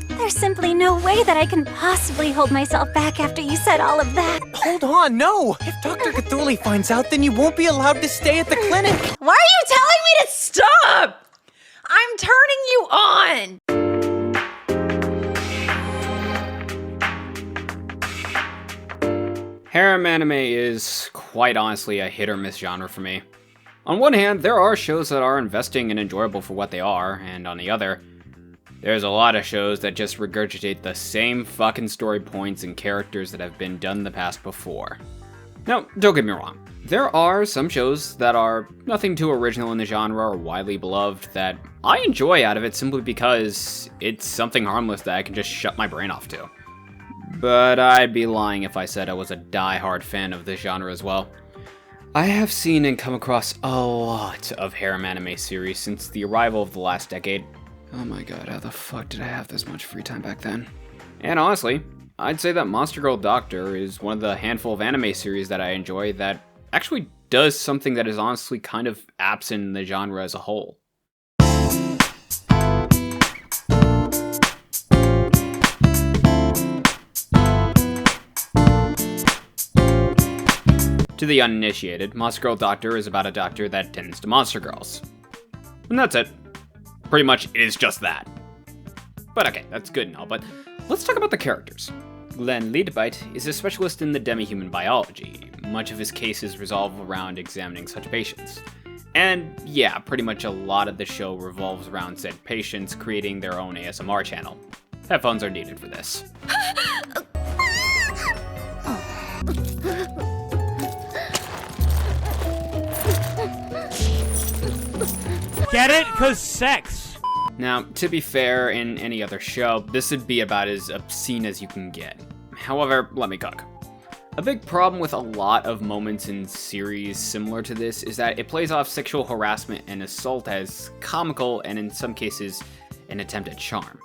There's simply no way that I can possibly hold myself back after you said all of that. Hold on, no! If Dr. Cthulhu finds out, then you won't be allowed to stay at the clinic! Why are you telling me to stop? I'm turning you on! Harem anime is, quite honestly, a hit or miss genre for me. On one hand, there are shows that are investing and enjoyable for what they are, and on the other, there's a lot of shows that just regurgitate the same fucking story points and characters that have been done in the past before. Now, don't get me wrong. There are some shows that are nothing too original in the genre or widely beloved that I enjoy out of it simply because it's something harmless that I can just shut my brain off to. But I'd be lying if I said I was a die-hard fan of this genre as well. I have seen and come across a lot of harem anime series since the arrival of the last decade. Oh my god, how the fuck did I have this much free time back then? And honestly, I'd say that Monster Girl Doctor is one of the handful of anime series that I enjoy that actually does something that is honestly kind of absent in the genre as a whole. To the uninitiated, Monster Girl Doctor is about a doctor that tends to monster girls. And that's it. Pretty much, it is just that. But okay, that's good and all, but let's talk about the characters. Glenn Leadbite is a specialist in the demi-human biology. Much of his cases revolve around examining such patients. And yeah, pretty much a lot of the show revolves around said patients creating their own ASMR channel. Headphones are needed for this. Get it? 'Cause sex. Now, to be fair, in any other show, this would be about as obscene as you can get. However, let me cook. A big problem with a lot of moments in series similar to this is that it plays off sexual harassment and assault as comical and in some cases, an attempt at charm.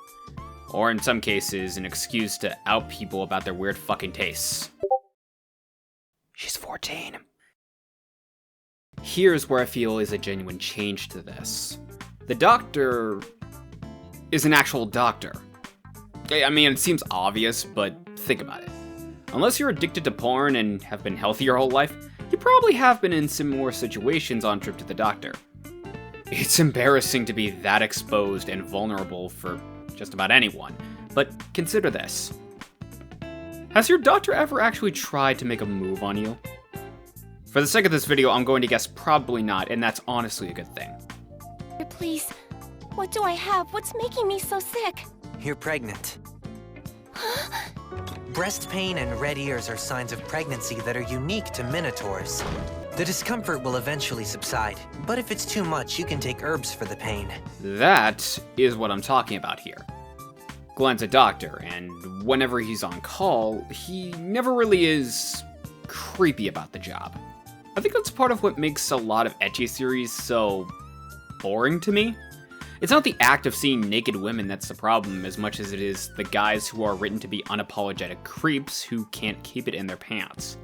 Or in some cases, an excuse to out people about their weird fucking tastes. She's 14. Here's where I feel is a genuine change to this. The doctor is an actual doctor. I mean, it seems obvious, but think about it. Unless you're addicted to porn and have been healthy your whole life, you probably have been in similar situations on trip to the doctor. It's embarrassing to be that exposed and vulnerable for just about anyone, but consider this. Has your doctor ever actually tried to make a move on you? For the sake of this video, I'm going to guess probably not, and that's honestly a good thing. Please, what do I have? What's making me so sick? You're pregnant. Breast pain and red ears are signs of pregnancy that are unique to minotaurs. The discomfort will eventually subside, but if it's too much, you can take herbs for the pain. That is what I'm talking about here. Glenn's a doctor, and whenever he's on call, he never really is creepy about the job. I think that's part of what makes a lot of ecchi series so boring to me. It's not the act of seeing naked women that's the problem as much as it is the guys who are written to be unapologetic creeps who can't keep it in their pants.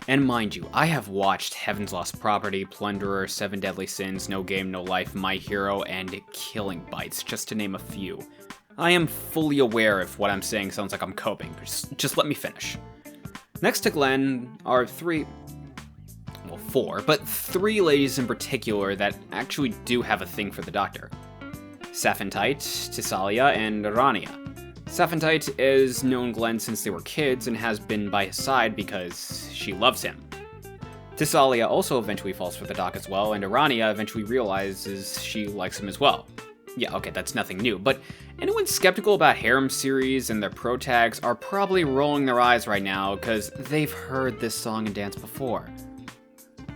And mind you, I have watched Heaven's Lost Property, Plunderer, Seven Deadly Sins, No Game, No Life, My Hero, and Killing Bites, just to name a few. I am fully aware if what I'm saying sounds like I'm coping, just let me finish. Next to Glenn are four, but three ladies in particular that actually do have a thing for the doctor. Saphantite, Tissalia, and Rania. Saphantite has known Glenn since they were kids and has been by his side because she loves him. Tissalia also eventually falls for the doc as well, and Rania eventually realizes she likes him as well. Yeah, okay, that's nothing new, but anyone skeptical about harem series and their pro tags are probably rolling their eyes right now because they've heard this song and dance before.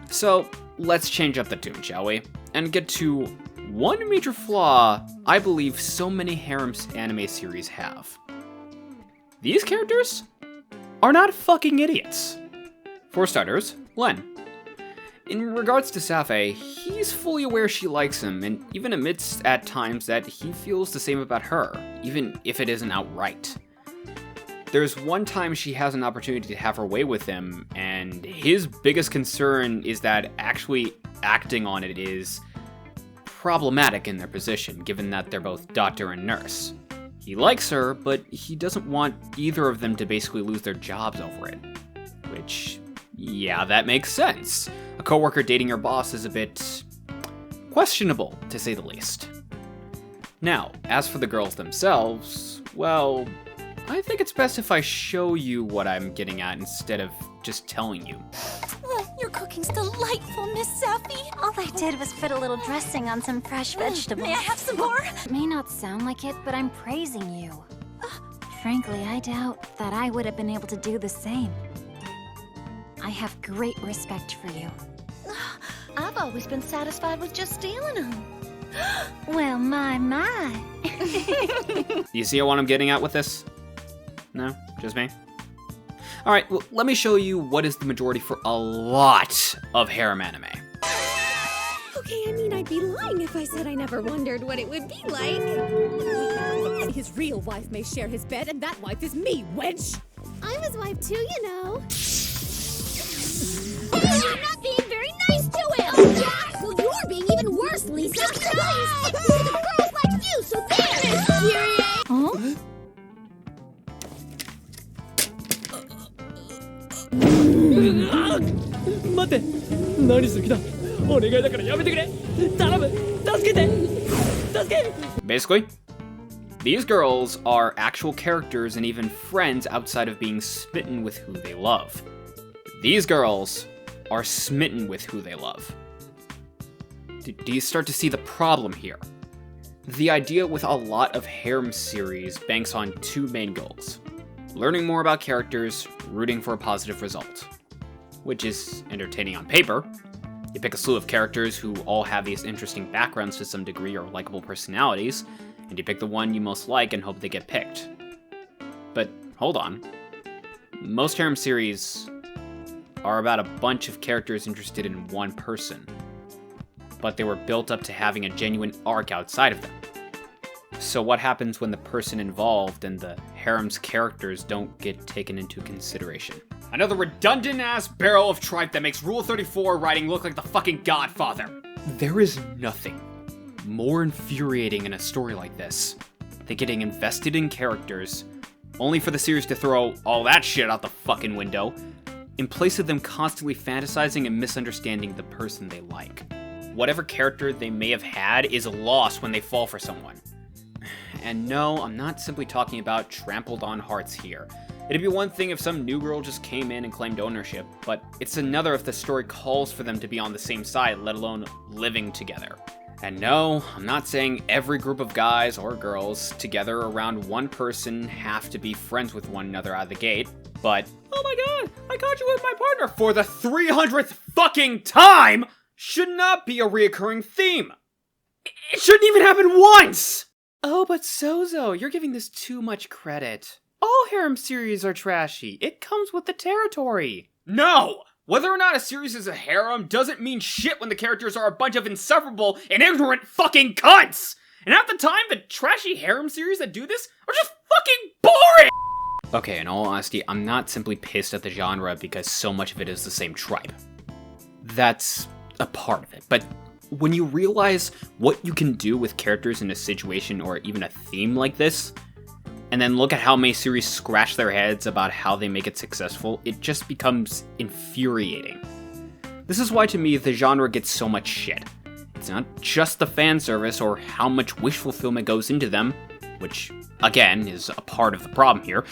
So, let's change up the tune, shall we? And get to one major flaw I believe so many harem anime series have. These characters are not fucking idiots. For starters, Glenn. In regards to Sappho, he's fully aware she likes him, and even admits at times that he feels the same about her, even if it isn't outright. There's one time she has an opportunity to have her way with him, and his biggest concern is that actually acting on it is problematic in their position, given that they're both doctor and nurse. He likes her, but he doesn't want either of them to basically lose their jobs over it. Which, yeah, that makes sense. A coworker dating your boss is a bit questionable, to say the least. Now, as for the girls themselves, well, I think it's best if I show you what I'm getting at instead of just telling you. Your cooking's delightful, Miss Safi. All I did was put a little dressing on some fresh vegetables. May I have some more? It may not sound like it, but I'm praising you. Frankly, I doubt that I would have been able to do the same. I have great respect for you. I've always been satisfied with just stealing them. Well, my. You see what I'm getting at with this? No? Just me? Alright, well, let me show you what is the majority for a lot of harem anime. Okay, I mean, I'd be lying if I said I never wondered what it would be like. His real wife may share his bed, and that wife is me, wench! I'm his wife too, you know. I'm not being very nice to him! Oh, yeah? Well, you're being even worse, Lisa! Nice! The girls like you, so there! Infuriate! Huh? 待って何する気だお願いだからやめてくれ頼む助けて助け Basically, these girls are actual characters and even friends outside of being smitten with who they love. These girls are smitten with who they love. Do you start to see the problem here? The idea with a lot of harem series banks on two main goals. Learning more about characters, rooting for a positive result. Which is entertaining on paper. You pick a slew of characters who all have these interesting backgrounds to some degree or likable personalities, and you pick the one you most like and hope they get picked. But hold on. Most harem series are about a bunch of characters interested in one person, but they were built up to having a genuine arc outside of them. So what happens when the person involved and the harem's characters don't get taken into consideration? Another redundant-ass barrel of tripe that makes Rule 34 writing look like the fucking Godfather. There is nothing more infuriating in a story like this than getting invested in characters, only for the series to throw all that shit out the fucking window, in place of them constantly fantasizing and misunderstanding the person they like. Whatever character they may have had is lost when they fall for someone. And no, I'm not simply talking about trampled on hearts here. It'd be one thing if some new girl just came in and claimed ownership, but it's another if the story calls for them to be on the same side, let alone living together. And no, I'm not saying every group of guys or girls together around one person have to be friends with one another out of the gate, but oh my god, I caught you with my partner for the 300th fucking time should not be a reoccurring theme. It shouldn't even happen once! Oh, but Sozo, you're giving this too much credit. All harem series are trashy. It comes with the territory. No! Whether or not a series is a harem doesn't mean shit when the characters are a bunch of insufferable and ignorant fucking cunts! And half the time, the trashy harem series that do this are just fucking boring! Okay, in all honesty, I'm not simply pissed at the genre because so much of it is the same tribe. That's a part of it, but when you realize what you can do with characters in a situation or even a theme like this, and then look at how many series scratch their heads about how they make it successful, it just becomes infuriating. This is why to me the genre gets so much shit. It's not just the fan service or how much wish fulfillment goes into them, which, again, is a part of the problem here,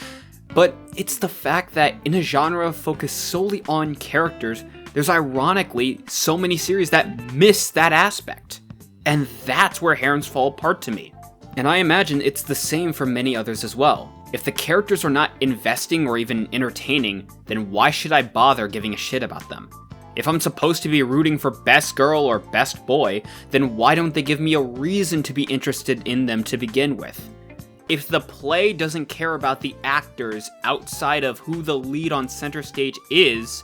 but it's the fact that in a genre focused solely on characters, there's ironically so many series that miss that aspect. And that's where harems fall apart to me. And I imagine it's the same for many others as well. If the characters are not investing or even entertaining, then why should I bother giving a shit about them? If I'm supposed to be rooting for best girl or best boy, then why don't they give me a reason to be interested in them to begin with? If the play doesn't care about the actors outside of who the lead on center stage is,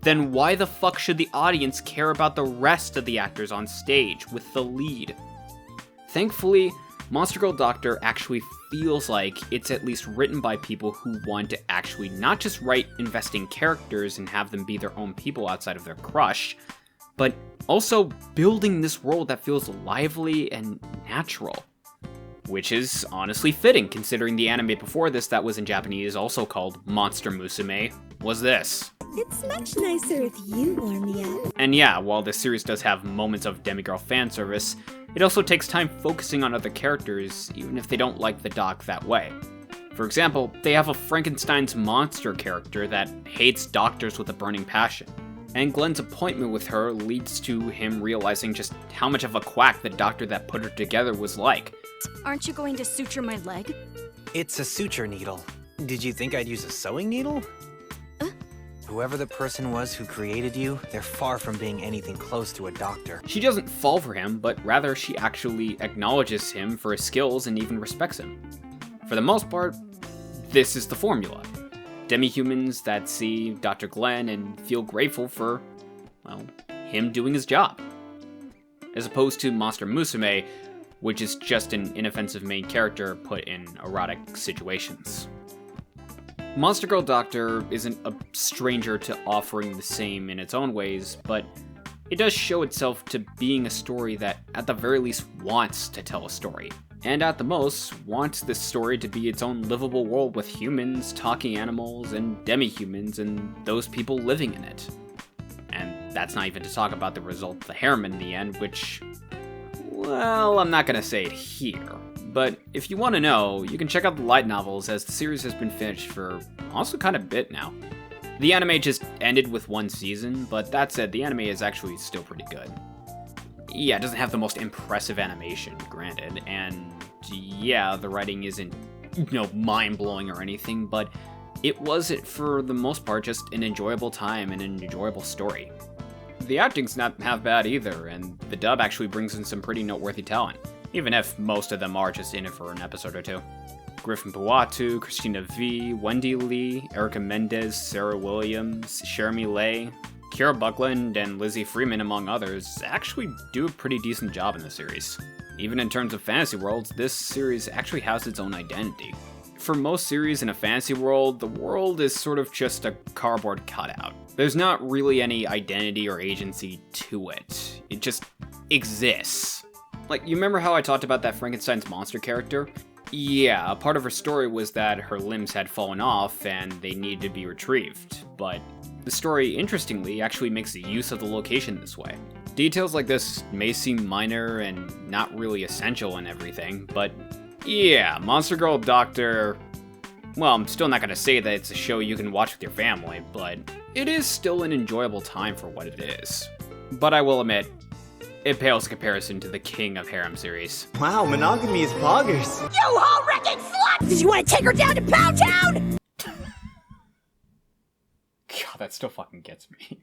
then why the fuck should the audience care about the rest of the actors on stage with the lead? Thankfully, Monster Girl Doctor actually feels like it's at least written by people who want to actually not just write investing characters and have them be their own people outside of their crush, but also building this world that feels lively and natural. Which is honestly fitting, considering the anime before this that was in Japanese, also called Monster Musume, was this. It's much nicer if you warm me up. And yeah, while this series does have moments of demigirl fan service, it also takes time focusing on other characters, even if they don't like the doc that way. For example, they have a Frankenstein's monster character that hates doctors with a burning passion, and Glenn's appointment with her leads to him realizing just how much of a quack the doctor that put her together was like. Aren't you going to suture my leg? It's a suture needle. Did you think I'd use a sewing needle? Whoever the person was who created you, they're far from being anything close to a doctor. She doesn't fall for him, but rather she actually acknowledges him for his skills and even respects him. For the most part, this is the formula. Demi-humans that see Dr. Glenn and feel grateful for, well, him doing his job. As opposed to Monster Musume, which is just an inoffensive main character put in erotic situations. Monster Girl Doctor isn't a stranger to offering the same in its own ways, but it does show itself to being a story that at the very least wants to tell a story. And at the most, wants this story to be its own livable world with humans, talking animals, and demi-humans, and those people living in it. And that's not even to talk about the result of the harem in the end, which, well, I'm not gonna say it here. But if you want to know, you can check out the light novels, as the series has been finished for also kind of a bit now. The anime just ended with one season, but that said, the anime is actually still pretty good. Yeah, it doesn't have the most impressive animation, granted, and yeah, the writing isn't, mind-blowing or anything, but it was, for the most part, just an enjoyable time and an enjoyable story. The acting's not half bad either, and the dub actually brings in some pretty noteworthy talent, even if most of them are just in it for an episode or two. Griffin Puatu, Christina V, Wendy Lee, Erica Mendez, Sarah Williams, Jeremy Lay, Kiera Buckland, and Lizzie Freeman, among others, actually do a pretty decent job in the series. Even in terms of fantasy worlds, this series actually has its own identity. For most series in a fantasy world, the world is sort of just a cardboard cutout. There's not really any identity or agency to it. It just exists. Like, you remember how I talked about that Frankenstein's monster character? Yeah, a part of her story was that her limbs had fallen off and they needed to be retrieved, but the story, interestingly, actually makes use of the location this way. Details like this may seem minor and not really essential and everything, but yeah, Monster Girl Doctor, well, I'm still not gonna say that it's a show you can watch with your family, but it is still an enjoyable time for what it is. But I will admit, it pales in comparison to the King of Harem series. Wow, monogamy is boggers. You whole wrecking slut! Did you want to take her down to Pound Town? God, that still fucking gets me.